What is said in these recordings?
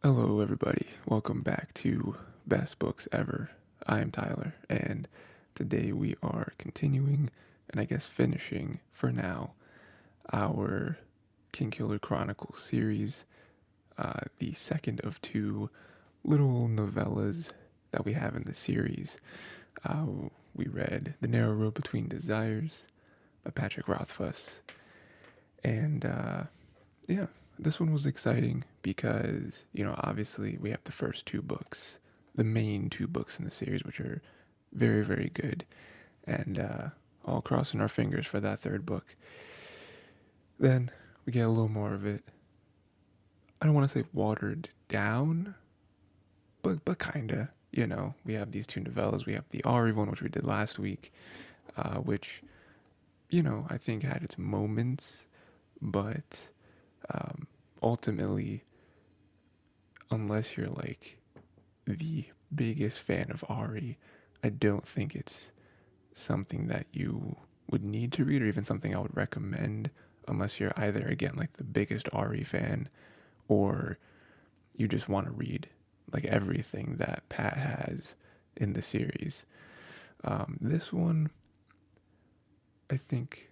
Hello, everybody. Welcome back to Best Books Ever. I am Tyler, and today we are continuing, and I guess finishing for now, our King Killer Chronicles series, the second of two little novellas that we have in the series. We read The Narrow Road Between Desires by Patrick Rothfuss, and yeah, this one was exciting because, obviously we have the first two books, the main two books in the series, which are very, very good, and all crossing our fingers for that third book. Then we get a little more of it. I don't want to say watered down, but kinda. We have these two novellas. We have the Ari one, which we did last week, which I think had its moments, but ultimately, unless you're like the biggest fan of Ari, I don't think it's something that you would need to read or even something I would recommend unless you're either, again, like the biggest Ari fan or you just want to read like everything that Pat has in the series. This one, I think,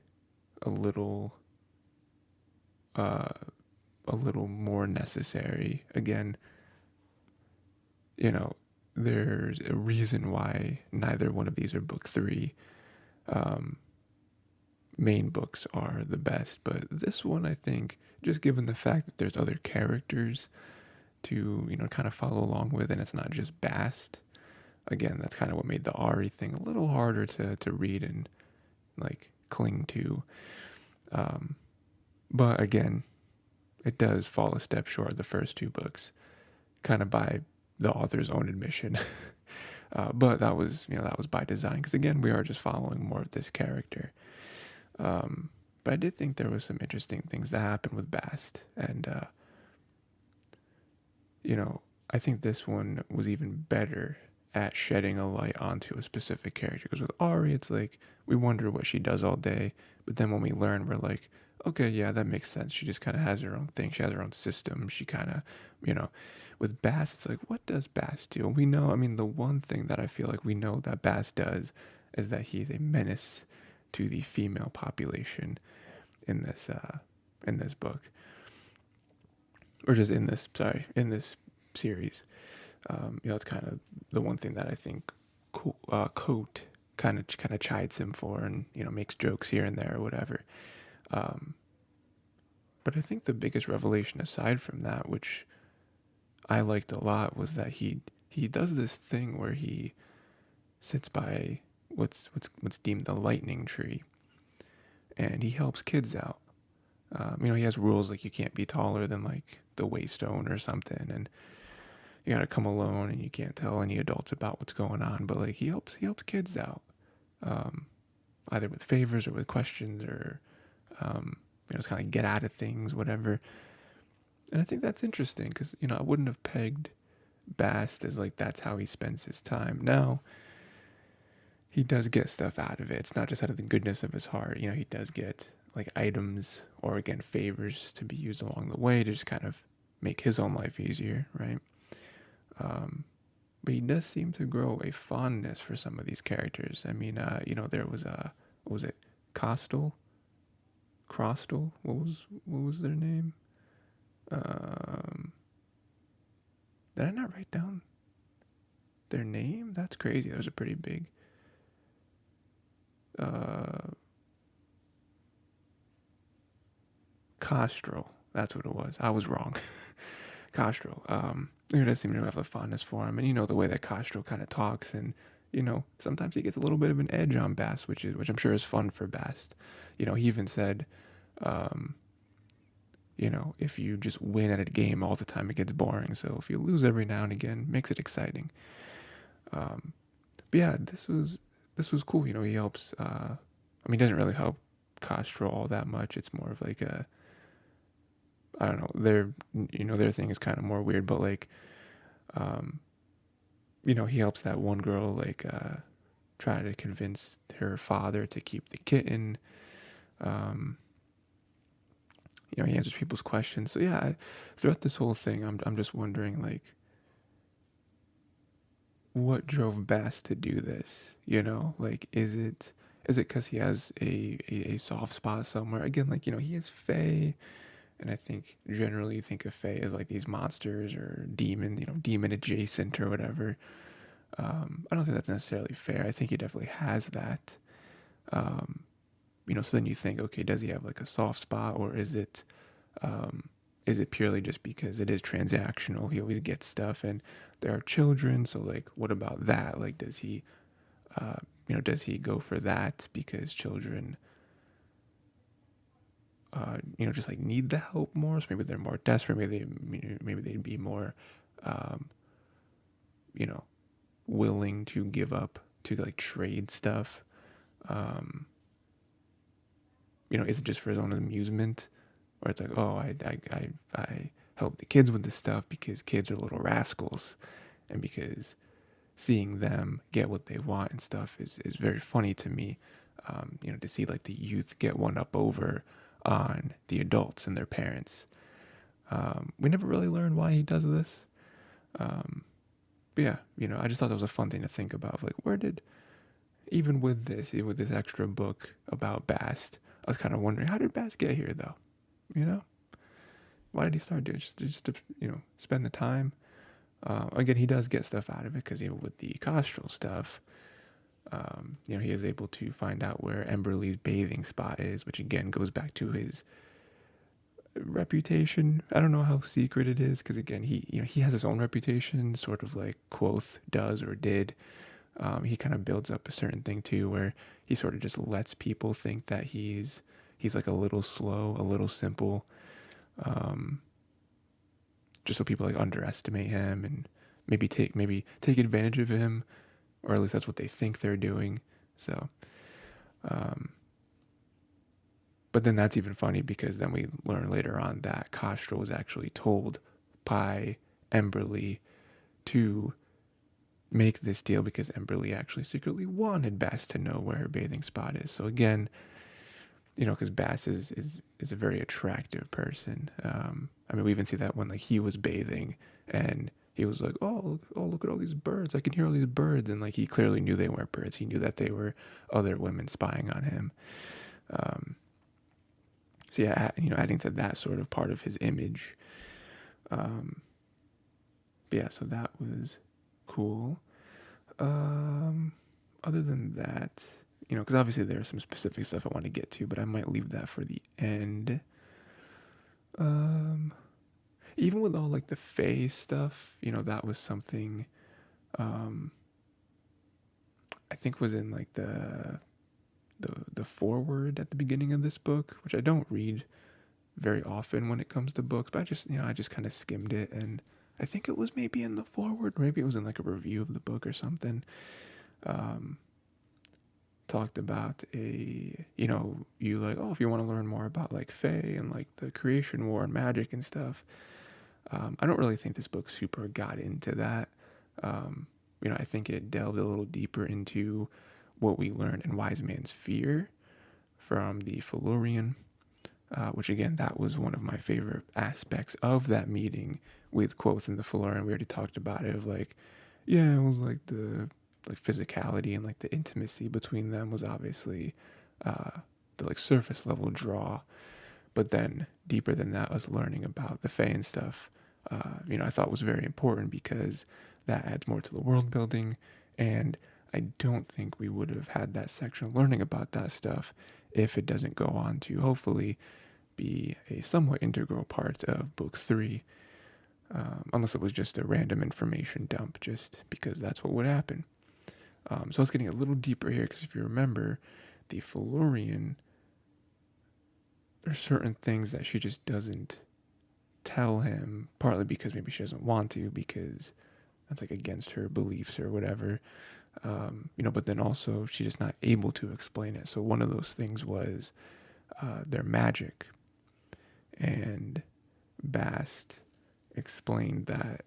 a little, uh, a little more necessary. Again, you know, there's a reason why neither one of these are book three. Um, Main books are the best, but this one, I think, just given the fact that there's other characters to, kind of follow along with, and it's not just Bast. Again, that's kind of what made the Ari thing a little harder to read and like cling to. Um, but again, it does fall a step short of the first two books, kind of by the author's own admission. But that was by design because again, we are just following more of this character. But I did think there was some interesting things that happened with Bast, and I think this one was even better at shedding a light onto a specific character. Because with Ari, it's like we wonder what she does all day, but then when we learn, we're like, okay, yeah, that makes sense. She just kind of has her own thing. She has her own system. She kind of, you know, with Bass, it's like, what does Bass do? And we know, I mean, the one thing that I feel like we know that Bass does is that he's a menace to the female population in this book, or just in this series. It's kind of the one thing that I think Coat kind of chides him for, and makes jokes here and there or whatever. Um, but I think the biggest revelation aside from that, which I liked a lot, was that he does this thing where he sits by what's deemed the lightning tree, and he helps kids out. He has rules like you can't be taller than like the waystone or something, and you gotta come alone, and you can't tell any adults about what's going on. But like he helps kids out, um, either with favors or with questions or just kind of get out of things, whatever. And I think that's interesting because I wouldn't have pegged Bast as like that's how he spends his time. Now he does get stuff out of it. It's not just out of the goodness of his heart. He does get like items or again favors to be used along the way to just kind of make his own life easier, right? Um, but he does seem to grow a fondness for some of these characters. I mean, there was what was it, Costal, Crostal? What was their name? Um, did I not write down their name? That's crazy. That was a pretty big. Uh, Castrol. That's what it was. I was wrong. Castrol. There does seem to have a fondness for him, and the way that Castrol kind of talks, and sometimes he gets a little bit of an edge on Bast, which I'm sure is fun for Bast. He even said, um, if you just win at a game all the time, it gets boring. So if you lose every now and again, makes it exciting. Um, but yeah, this was cool. He helps. He doesn't really help Castrol all that much. It's more of like a, I don't know. Their thing is kind of more weird, but like, um, he helps that one girl like try to convince her father to keep the kitten. Um, he answers people's questions. So yeah, throughout this whole thing, I'm just wondering like what drove Bast to do this? Like is it because he has a soft spot somewhere? Again, like he is Fae, and I think generally you think of Fae as like these monsters or demon, demon adjacent or whatever. I don't think that's necessarily fair. I think he definitely has that. Um, so then you think, okay, does he have like a soft spot, or um, is it purely just because it is transactional? He always gets stuff, and there are children. So like, what about that? Like, uh, does he go for that because children, just like need the help more? So maybe they're more desperate. Maybe they'd be more, um, you know, willing to give up to like trade stuff. Um, is it just for his own amusement, or it's like, oh, I help the kids with this stuff because kids are little rascals, and because seeing them get what they want and stuff is very funny to me. To see like the youth get one up over on the adults and their parents. We never really learn why he does this. Um, but yeah, I just thought that was a fun thing to think about. Like, where did, even with this extra book about Bast, I was kind of wondering, how did Bast get here though? You know, why did he start doing it? Just to spend the time. Again, he does get stuff out of it because even with the Castrol stuff, he is able to find out where Emberly's bathing spot is, which again goes back to his reputation. I don't know how secret it is because again, he has his own reputation, sort of like Quoth does or did. He kind of builds up a certain thing too, where he sort of just lets people think that he's like a little slow, a little simple, um, just so people like underestimate him and maybe take advantage of him, or at least that's what they think they're doing. So, um, but then that's even funny because then we learn later on that Castrol was actually told by Emberly to make this deal because Emberly actually secretly wanted Bast to know where her bathing spot is. So again, because Bast is a very attractive person. I mean, we even see that when like he was bathing and he was like, oh, look at all these birds. I can hear all these birds. And like, he clearly knew they weren't birds. He knew that they were other women spying on him. So yeah, adding to that sort of part of his image. But yeah, so that was cool. Other than that, because obviously there's some specific stuff I want to get to, but I might leave that for the end. Even with all like the Fae stuff, that was something I think was in like the foreword at the beginning of this book, which I don't read very often when it comes to books, but I just kind of skimmed it, and I think it was maybe in the foreword, maybe it was in like a review of the book or something. Talked about you like, oh, if you want to learn more about like Fae and like the creation war and magic and stuff. I don't really think this book super got into that. I think it delved a little deeper into what we learned in Wise Man's Fear from the Felurian, which again, that was one of my favorite aspects of that meeting with Quoth and the Felurian. We already talked about it, of like, yeah, it was like the like physicality and like the intimacy between them was obviously the like surface level draw, but then deeper than that was learning about the Fae and stuff. I thought was very important because that adds more to the world building, and I don't think we would have had that section learning about that stuff if it doesn't go on to hopefully be a somewhat integral part of book 3, unless it was just a random information dump, just because that's what would happen. So I was getting a little deeper here because if you remember, the Felurian, there's certain things that she just doesn't tell him, partly because maybe she doesn't want to, because that's like against her beliefs or whatever. But then also she's just not able to explain it. So one of those things was their magic, and Bast explained that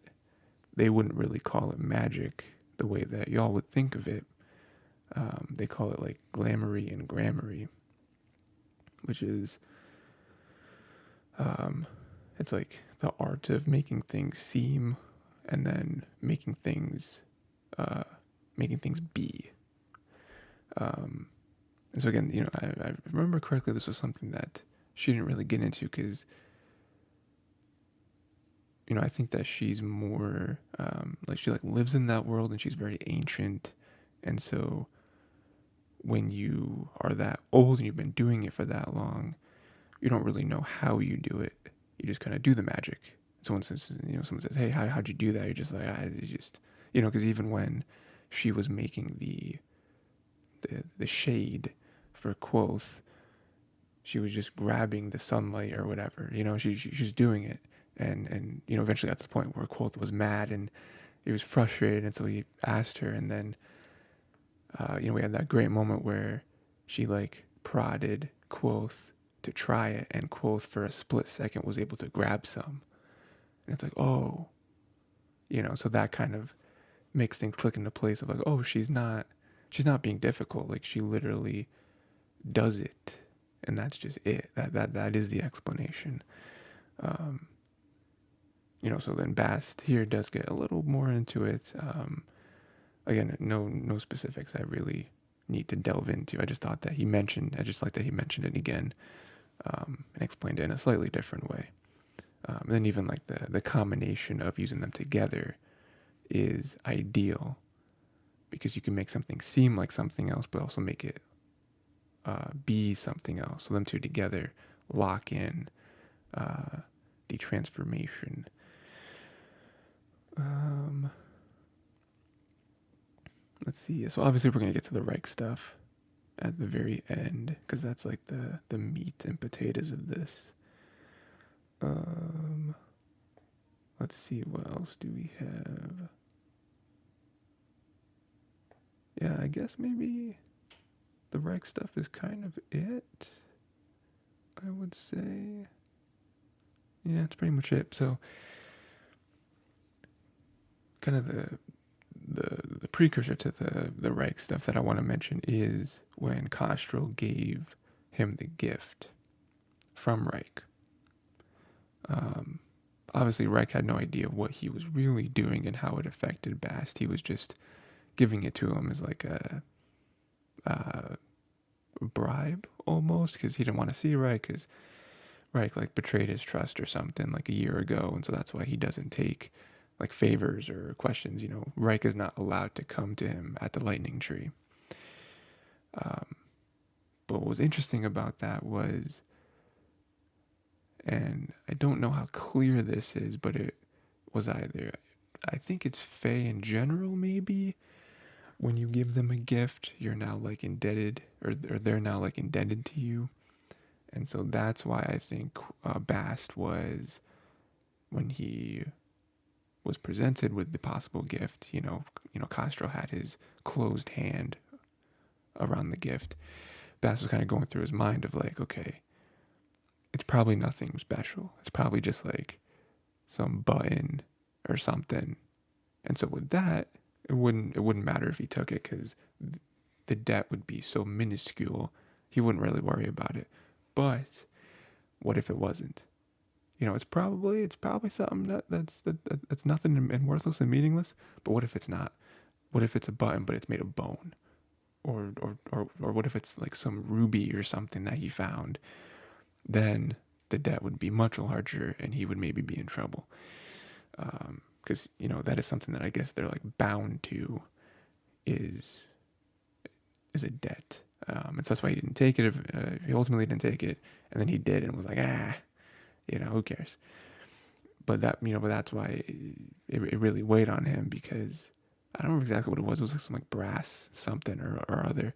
they wouldn't really call it magic the way that y'all would think of it. They call it like glamoury and gramarye, which is Um, it's like the art of making things seem, and then uh, making things be. Um, and so again, I remember correctly, this was something that she didn't really get into because, I think that she's more like she like lives in that world and she's very ancient, and so when you are that old and you've been doing it for that long, you don't really know how you do it. You just kind of do the magic. Someone says, someone says, "Hey, how'd you do that?" You're just like, I just, because even when she was making the shade for Quoth, she was just grabbing the sunlight or whatever. She's doing it, and eventually got to the point where Quoth was mad and he was frustrated, and so he asked her, and then we had that great moment where she like prodded Quoth to try it, and Quoth for a split second was able to grab some, and it's like, oh, so that kind of makes things click into place of like, oh, she's not being difficult, like she literally does it, and that's just it. That is the explanation. Um, so then Bast here does get a little more into it. Again, no specifics I really need to delve into. I just thought that I just like that he mentioned it again, and explained it in a slightly different way. And then even like the combination of using them together is ideal because you can make something seem like something else, but also make it be something else. So them two together lock in the transformation. Let's see. So obviously we're gonna get to the Rike stuff at the very end because that's like the meat and potatoes of this. Let's see, what else do we have? Yeah, I guess maybe the Rike stuff is kind of it, I would say. Yeah, it's pretty much it. So kind of the precursor to the Rike stuff that I want to mention is when Castrol gave him the gift from Rike. Obviously, Rike had no idea what he was really doing and how it affected Bast. He was just giving it to him as like a bribe almost, because he didn't want to see Rike, because Rike like betrayed his trust or something like a year ago, and so that's why he doesn't take like favors or questions. Rike is not allowed to come to him at the lightning tree. But what was interesting about that was, and I don't know how clear this is, but it was either, I think it's Fae in general, maybe. When you give them a gift, you're now like indebted, or they're now like indebted to you. And so that's why I think Bast was, when he was presented with the possible gift, Castro had his closed hand around the gift. Bast was kind of going through his mind of like, okay, it's probably nothing special. It's probably just like some button or something. And so with that, it wouldn't matter if he took it because the debt would be so minuscule, he wouldn't really worry about it. But what if it wasn't? It's probably something that's nothing and worthless and meaningless. But what if it's not? What if it's a button but it's made of bone? Or what if it's like some ruby or something that he found? Then the debt would be much larger and he would maybe be in trouble. Because that is something that I guess they're like bound to, is a debt. And so that's why he didn't take it. He ultimately didn't take it, and then he did, and was like, who cares? But that's why it really weighed on him, because I don't remember exactly what it was. It was like some like brass something or other.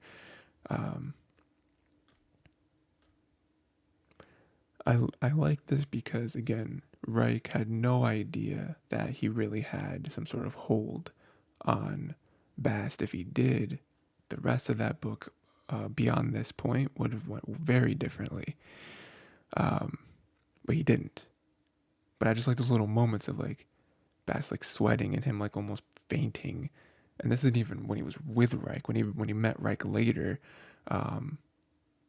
I like this because again, Reich had no idea that he really had some sort of hold on Bast. If he did, the rest of that book beyond this point would have went very differently. But he didn't. But I just like those little moments of like Bast like sweating and him like almost fainting. And this isn't even when he was with Reich. When he met Reich later,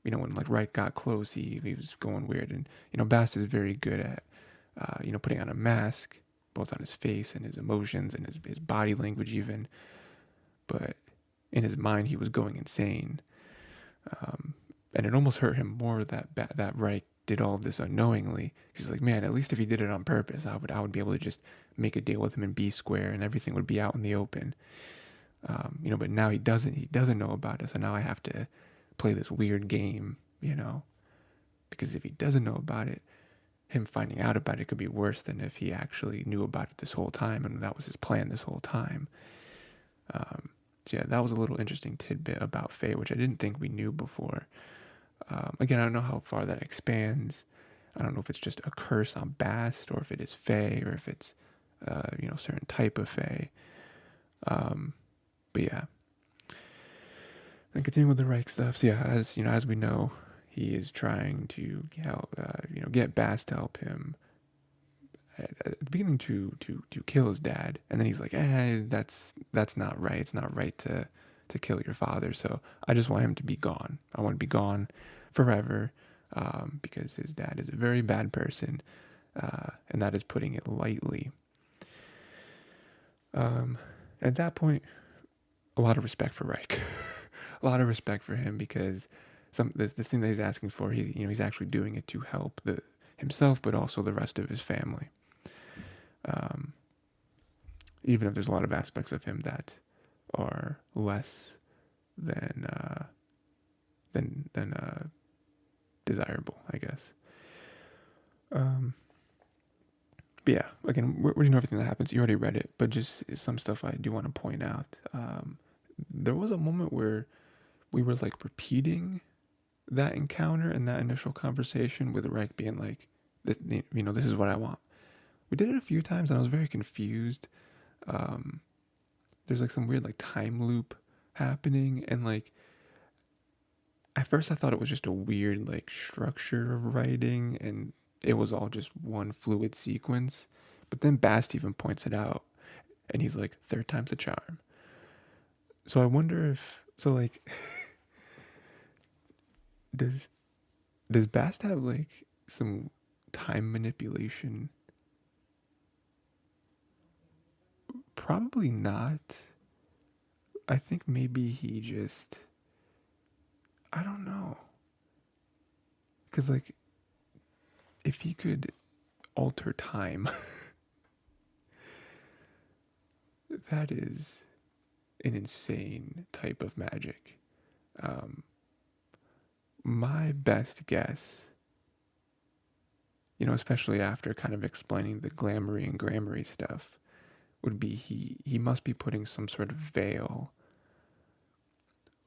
when like Wright got close, he was going weird. And, Bast is very good at, putting on a mask, both on his face and his emotions and his body language even. But in his mind, he was going insane. And it almost hurt him more that Wright did all of this unknowingly. He's like, man, at least if he did it on purpose, I would be able to just make a deal with him and be square, and everything would be out in the open. But now he doesn't know about it, so now I have to play this weird game, because if he doesn't know about it, him finding out about it could be worse than if he actually knew about it this whole time, and that was his plan this whole time. So yeah, that was a little interesting tidbit about Faye, which I didn't think we knew before. Again, I don't know how far that expands. I don't know if it's just a curse on Bast, or if it is Faye, or if it's certain type of Faye. But yeah. Then continuing with the Reich stuff. So yeah, as we know, he is trying to help, get Bast to help him at the beginning to kill his dad, and then he's like, that's not right. It's not right to kill your father. So I just want him to be gone. I want to be gone forever, because his dad is a very bad person, and that is putting it lightly. At that point, a lot of respect for Rike. A lot of respect for him, because this thing that he's asking for, he's actually doing it to help himself, but also the rest of his family. Even if there's a lot of aspects of him that are less than desirable, I guess. But yeah, again, we know everything that happens. You already read it, but just some stuff I do want to point out. There was a moment where we were like repeating that encounter and that initial conversation with Rike being like, this is what I want. We did it a few times, and I was very confused. There's like some weird like time loop happening, and like at first I thought it was just a weird like structure of writing, and it was all just one fluid sequence. But then Bast even points it out, and he's like, third time's a charm. So I wonder like does Bast have like some time manipulation? Probably not. I think maybe he just, I don't know. Because like if he could alter time, that is an insane type of magic. My best guess, especially after kind of explaining the glamoury and grammarly stuff, would be he must be putting some sort of veil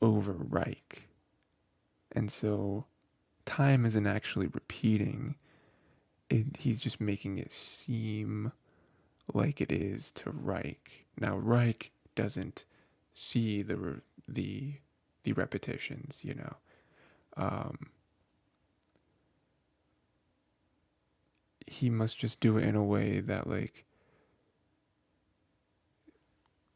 over Rike. And so time isn't actually repeating. He's just making it seem like it is to Rike. Now Rike doesn't see the repetitions, he must just do it in a way that like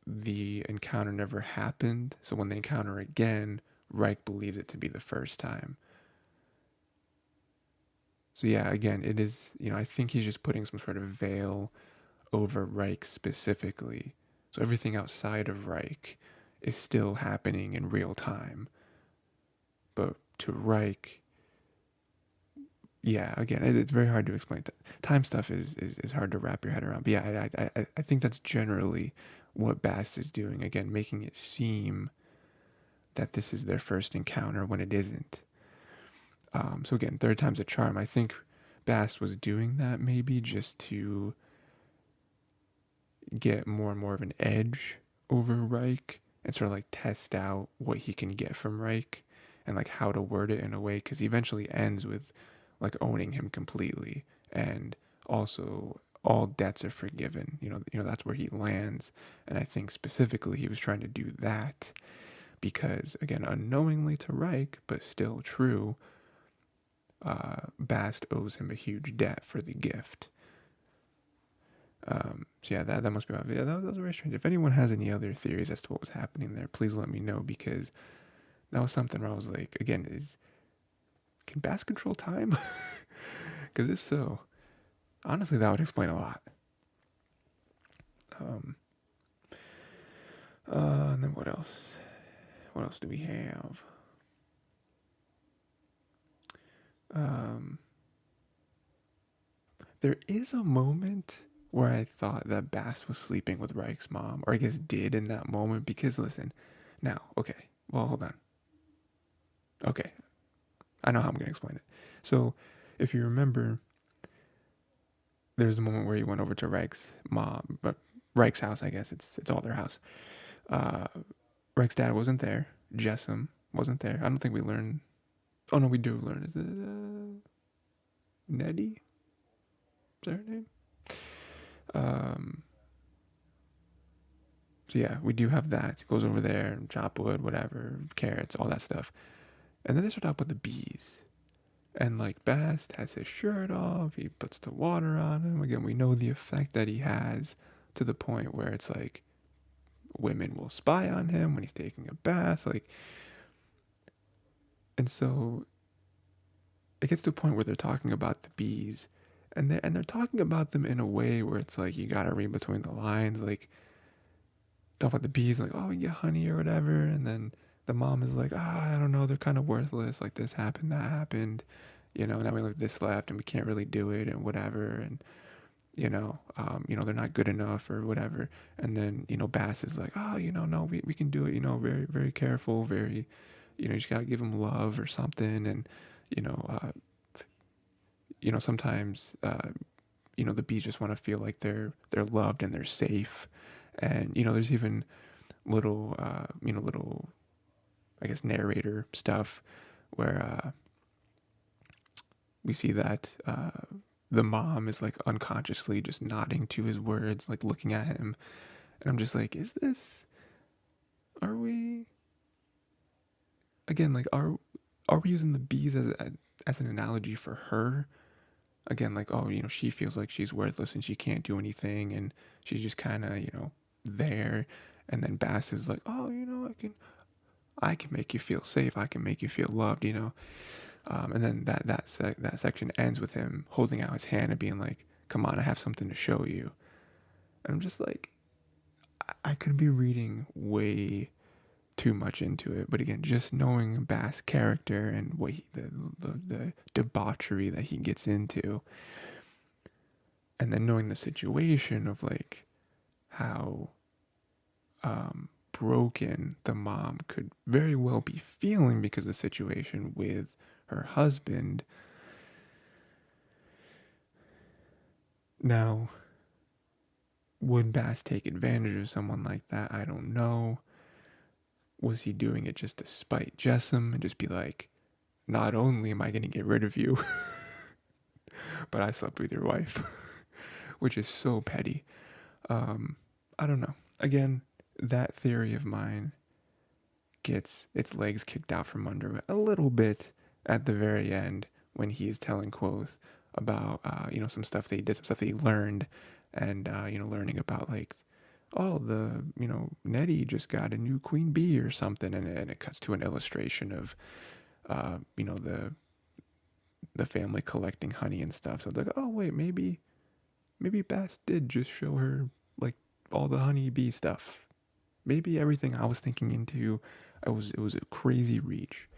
the encounter never happened. So when they encounter again, Rike believes it to be the first time. So yeah, again, it is, I think he's just putting some sort of veil over Rike specifically. So everything outside of Rike is still happening in real time. But to Rike, yeah, again, it's very hard to explain. Time stuff is hard to wrap your head around. But yeah, I think that's generally what Bast is doing. Again, making it seem that this is their first encounter when it isn't. So again, third time's a charm. I think Bast was doing that maybe just to get more and more of an edge over Rike and sort of like test out what he can get from Rike and like how to word it in a way, because he eventually ends with like owning him completely, and also all debts are forgiven. That's where he lands, and I think specifically he was trying to do that because, again, unknowingly to Rike, but still true, Bast owes him a huge debt for the gift. So yeah, that must be why. Yeah, that was very strange. If anyone has any other theories as to what was happening there, please let me know, because that was something where I was like, again, can Bast control time? Because if so, honestly, that would explain a lot. Um, and then what else? What else do we have? Um, there is a moment where I thought that Bast was sleeping with Rike's mom, or I guess did in that moment. Because listen, now, okay, well, hold on. Okay, I know how I'm gonna explain it. So, if you remember, there's the moment where he went over to Rike's mom, but Rike's house. I guess it's all their house. Uh, Rike's dad wasn't there. Jessam wasn't there. I don't think we learned. Oh no, we do learn. Is it Nettie? Is that her name? Um, so yeah, we do have that. It goes over there, chop wood, whatever, carrots, all that stuff. And then they start talking about the bees. And like Bast has his shirt off, he puts the water on him. Again, we know the effect that he has to the point where it's like women will spy on him when he's taking a bath. Like, and so it gets to a point where they're talking about the bees, and they're talking about them in a way where it's like you gotta read between the lines. Like, talk about the bees, like, oh, we get honey or whatever, and then the mom is like, I don't know, they're kind of worthless. Like, this happened, that happened, now we have this left, and we can't really do it, and whatever, and they're not good enough or whatever. And then Bass is like, oh, no, we can do it. Very very careful, very, you just gotta give them love or something, and you know, uh, sometimes the bees just want to feel like they're loved and they're safe, and there's even little, I guess, narrator stuff where we see that the mom is like unconsciously just nodding to his words, like looking at him, and I'm just like, are we again, like, are we using the bees as an analogy for her? Again, like, oh, she feels like she's worthless and she can't do anything, and she's just kind of, there. And then Bass is like, oh, I can make you feel safe. I can make you feel loved. And then that section ends with him holding out his hand and being like, come on, I have something to show you. And I'm just like, I could be reading way too much into it, but again, just knowing Bass' character and what the debauchery that he gets into, and then knowing the situation of like how broken the mom could very well be feeling because of the situation with her husband. Now, would Bass take advantage of someone like that? I don't know. Was he doing it just to spite Jessam and just be like, not only am I going to get rid of you, but I slept with your wife, which is so petty. I don't know. Again, that theory of mine gets its legs kicked out from under it a little bit at the very end when he is telling Quoth about some stuff that he did, some stuff that he learned, and learning about like, oh, the Nettie just got a new queen bee or something, and it cuts to an illustration of the family collecting honey and stuff. So it's like, oh wait, maybe Bass did just show her like all the honey bee stuff. Maybe everything I was thinking into, it was a crazy reach.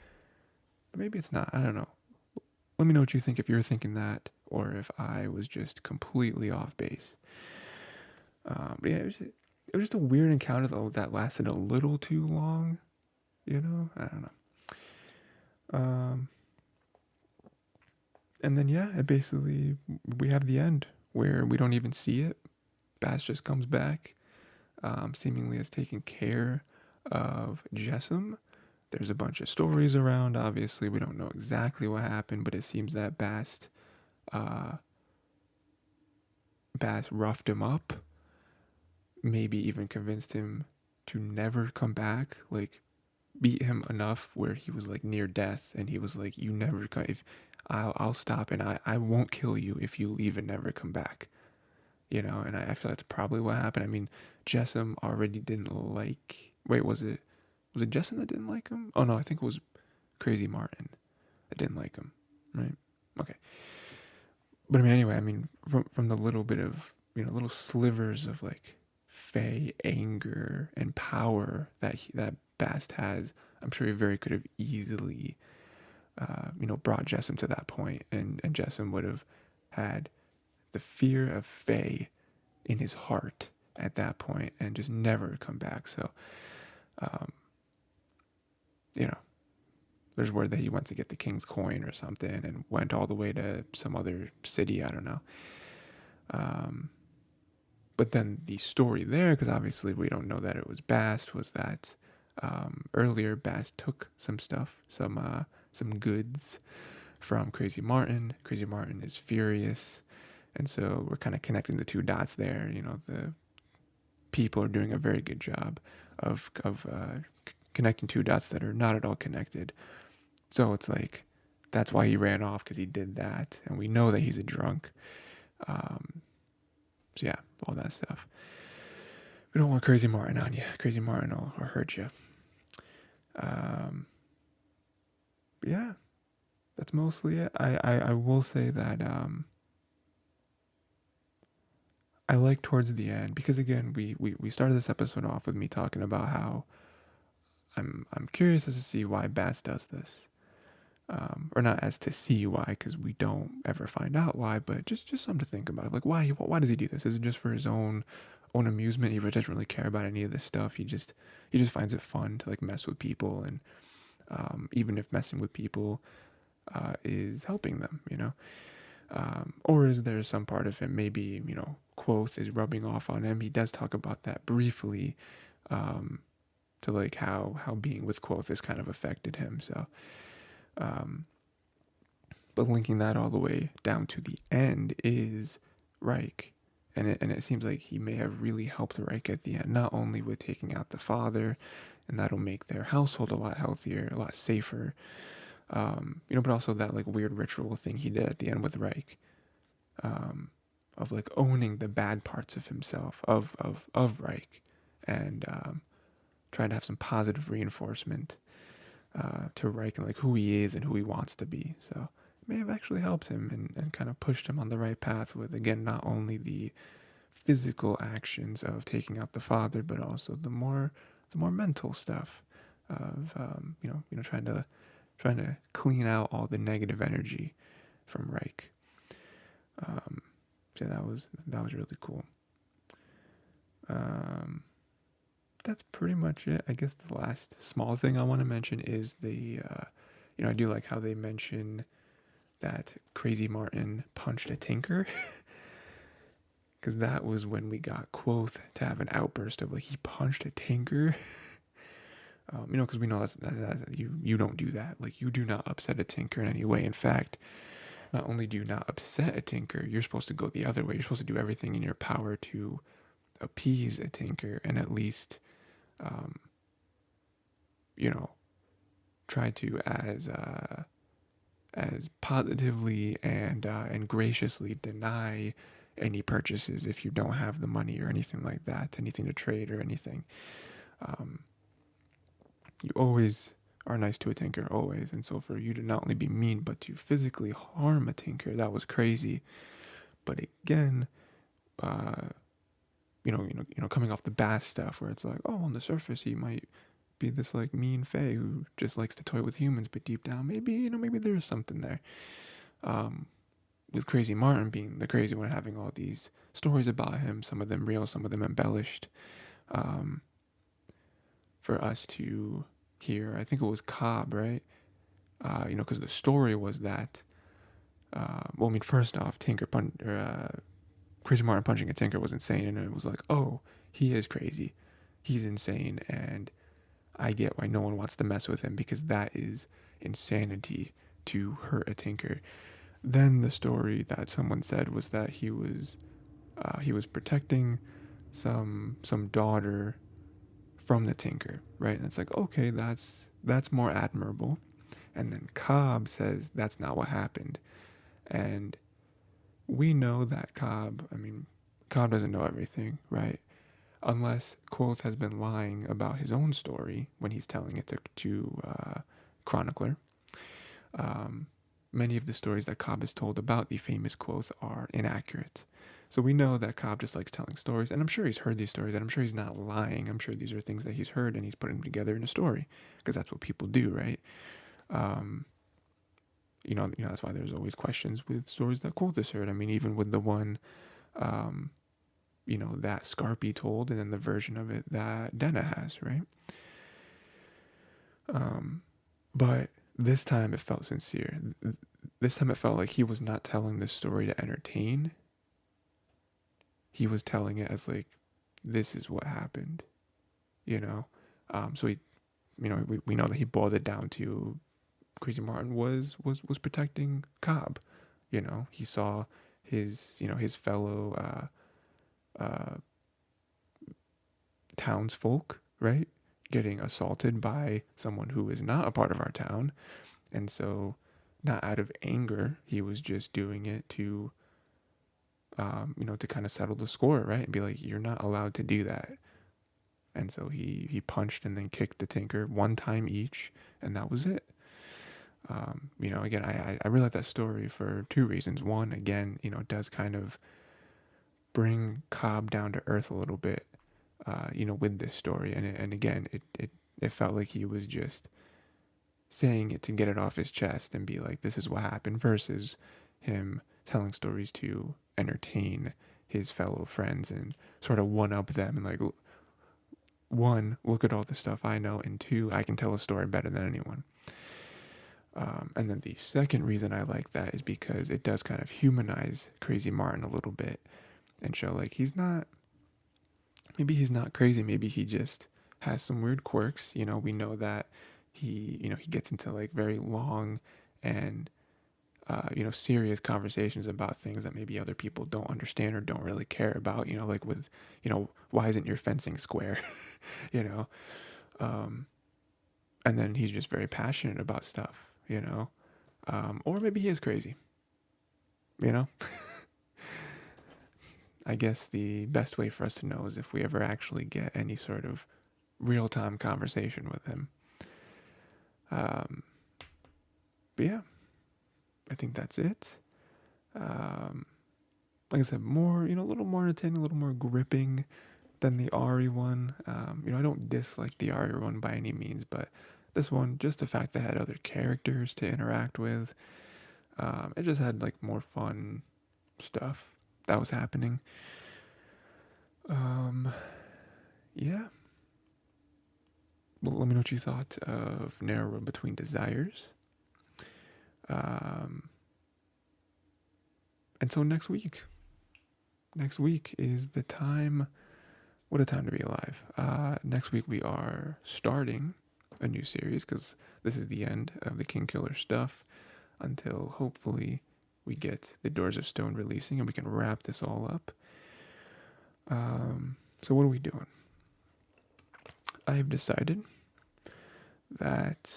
But maybe it's not. I don't know. Let me know what you think if you're thinking that, or if I was just completely off base. But yeah, it was just a weird encounter though that lasted a little too long. I don't know. And then yeah, it basically we have the end where we don't even see it. Bass just comes back, seemingly has taken care of Jessam. There's a bunch of stories around. Obviously, we don't know exactly what happened, but it seems that uh, Bast roughed him up, maybe even convinced him to never come back, like beat him enough where he was like near death, and he was like, "You never come. If I'll stop, and I won't kill you if you leave and never come back." And I feel that's probably what happened. I mean, Jessam already didn't like. Wait, was it Jessam that didn't like him? Oh no, I think it was Crazy Martin. that didn't like him, right? Okay. But I mean, anyway, I mean, from the little bit of, little slivers of like Fey anger and power that Bast has, I'm sure he very could have easily, brought Jessamine to that point, and Jessamine would have had the fear of Fey in his heart at that point and just never come back. So, um, you know, there's word that he went to get the king's coin or something and went all the way to some other city. I don't know. Um, but then the story there, because obviously we don't know that it was Bast, was that earlier Bast took some stuff, some goods from Crazy Martin. Crazy Martin is furious, and so we're kind of connecting the two dots there. The people are doing a very good job of connecting two dots that are not at all connected. So it's like that's why he ran off, because he did that, and we know that he's a drunk. So yeah, all that stuff. We don't want Crazy Martin on you. Crazy Martin will hurt you. Yeah, that's mostly it. I will say that I like towards the end, because again we started this episode off with me talking about how I'm curious as to see why Bass does this. Or not as to see why, because we don't ever find out why, but just something to think about. Like, why does he do this? Is it just for his own amusement? He doesn't really care about any of this stuff. He just finds it fun to like mess with people, and even if messing with people is helping them, or is there some part of him, maybe Quoth is rubbing off on him? He does talk about that briefly, to like how being with Quoth has kind of affected him. So. But linking that all the way down to the end is Rike. And it seems like he may have really helped Rike at the end, not only with taking out the father, and that'll make their household a lot healthier, a lot safer, but also that like weird ritual thing he did at the end with Rike, of like owning the bad parts of himself, of Rike, and trying to have some positive reinforcement to Rike and like who he is and who he wants to be. So it may have actually helped him and kind of pushed him on the right path with, again, not only the physical actions of taking out the father, but also the more mental stuff of trying to clean out all the negative energy from Rike. So that was really cool. That's pretty much it. I guess the last small thing I want to mention is I do like how they mention that Crazy Martin punched a tinker, because that was when we got Quoth to have an outburst of like, he punched a tinker. Because we know that's you don't do that. Like, you do not upset a tinker in any way. In fact, not only do you not upset a tinker, you're supposed to go the other way. You're supposed to do everything in your power to appease a tinker, and at least try to as positively and graciously deny any purchases if you don't have the money or anything like that, anything to trade or anything. You always are nice to a tinker, always. And so for you to not only be mean but to physically harm a tinker, that was crazy. But again, coming off the Bast stuff, where it's like, oh, on the surface he might be this like mean fae who just likes to toy with humans, but deep down maybe there is something there. With Crazy Martin being the crazy one, having all these stories about him, some of them real, some of them embellished, for us to hear. I think it was Cobb, right? Because the story was that, first off, Crazy Martin punching a tinker was insane, and it was like, oh, he is crazy, he's insane, and I get why no one wants to mess with him, because that is insanity to hurt a tinker. Then the story that someone said was that he was protecting some daughter from the tinker, right? And it's like, okay, that's more admirable. And then Cobb says that's not what happened, and we know that Cobb doesn't know everything, right? Unless Quoth has been lying about his own story when he's telling it to Chronicler. um, many of the stories that Cobb has told about the famous quotes are inaccurate. So we know that Cobb just likes telling stories, and I'm sure he's heard these stories, and I'm sure he's not lying. I'm sure these are things that he's heard and he's putting them together in a story, because that's what people do, right? Um, that's why there's always questions with stories that Coulthus heard. I mean, even with the one, um, that Scarpy told, and then the version of it that Denna has, right? Um, but this time it felt sincere. This time it felt like he was not telling this story to entertain. He was telling it as like, this is what happened, you know? So he, we know that he boiled it down to Crazy Martin was protecting Cobb. He saw his fellow townsfolk, right, getting assaulted by someone who is not a part of our town, and so not out of anger, he was just doing it to to kind of settle the score, right, and be like, you're not allowed to do that. And so he punched and then kicked the Tinker one time each, and that was it. Again, I really like that story for two reasons. One, again, it does kind of bring Cobb down to earth a little bit, with this story. And again, it felt like he was just saying it to get it off his chest and be like, this is what happened, versus him telling stories to entertain his fellow friends and sort of one up them and like, one, look at all the stuff I know, and two, I can tell a story better than anyone. And then the second reason I like that is because it does kind of humanize Crazy Martin a little bit and show like maybe he's not crazy, maybe he just has some weird quirks. We know that he gets into like very long and serious conversations about things that maybe other people don't understand or don't really care about. Like with why isn't your fencing square? you know, um, and then he's just very passionate about stuff. Or maybe he is crazy. You know, I guess the best way for us to know is if we ever actually get any sort of real time conversation with him. But yeah, I think that's it. Um, like I said, more, a little more entertaining, a little more gripping than the Ari one. I don't dislike the Ari one by any means, but this one, just the fact that it had other characters to interact with, it just had like more fun stuff that was happening. Yeah. Well, let me know what you thought of Narrow Road Between Desires. Um, and so next week is the time. What a time to be alive. Next week we are starting a new series because this is the end of the King Killer stuff until hopefully we get the Doors of Stone releasing and we can wrap this all up. So what are we doing? I have decided that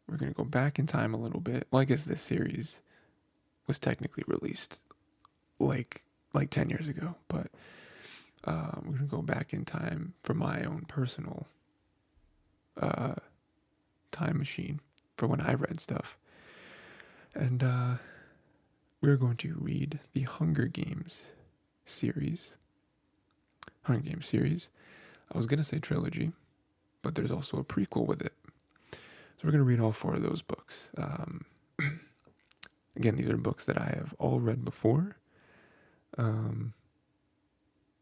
we're going to go back in time a little bit. Well, I guess this series was technically released like 10 years ago, but we're going to go back in time for my own personal time machine for when I read stuff. And we're going to read the Hunger Games series. I was going to say trilogy, but there's also a prequel with it. So we're going to read all 4 of those books. Again, these are books that I have all read before,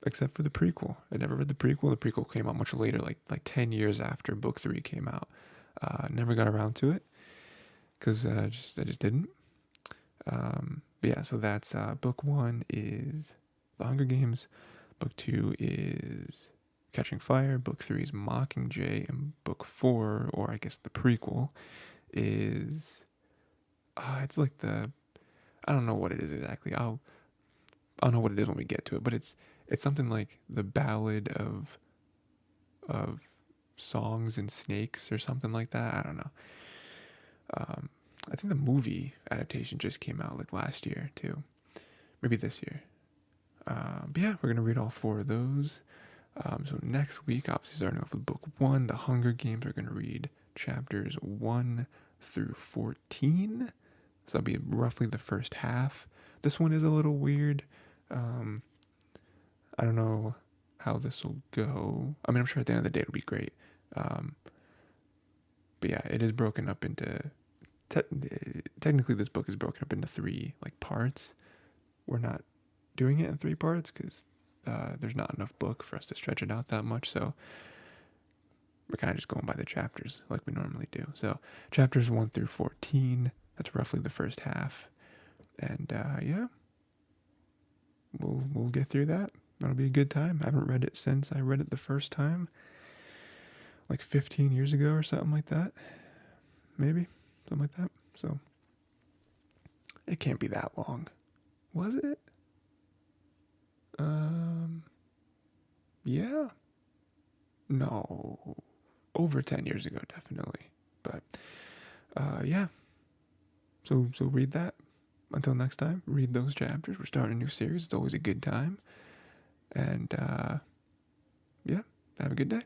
except for the prequel. I never read the prequel. The prequel came out much later, like 10 years after book 3 came out. Never got around to it because I just didn't. But yeah, so that's book 1 is The Hunger Games. Book 2 is Catching Fire. Book 3 is Mockingjay. And book 4, or I guess the prequel, is it's like I don't know what it is exactly. I'll know what it is when we get to it, but it's something like the Ballad of Songs and Snakes or something like that. I don't know. I think the movie adaptation just came out like last year too, maybe this year. But yeah, we're gonna read all 4 of those. So next week, obviously starting off with book 1, The Hunger Games, we're gonna read chapters 1 through 14. So that'll be roughly the first half. This one is a little weird. I don't know how this will go. I mean, I'm sure at the end of the day it'll be great. Um, but yeah, it is broken up into. Technically, this book is broken up into 3 like parts. We're not doing it in 3 parts because there's not enough book for us to stretch it out that much. So we're kind of just going by the chapters like we normally do. So chapters 1 through 14. That's roughly the first half. And yeah, we'll get through that. That'll be a good time. I haven't read it since I read it the first time, like 15 years ago or something like that. Maybe something like that. So it can't be that long, was it? Yeah. No, over 10 years ago, definitely. But yeah. So read that. Until next time, read those chapters. We're starting a new series. It's always a good time. And yeah, have a good day.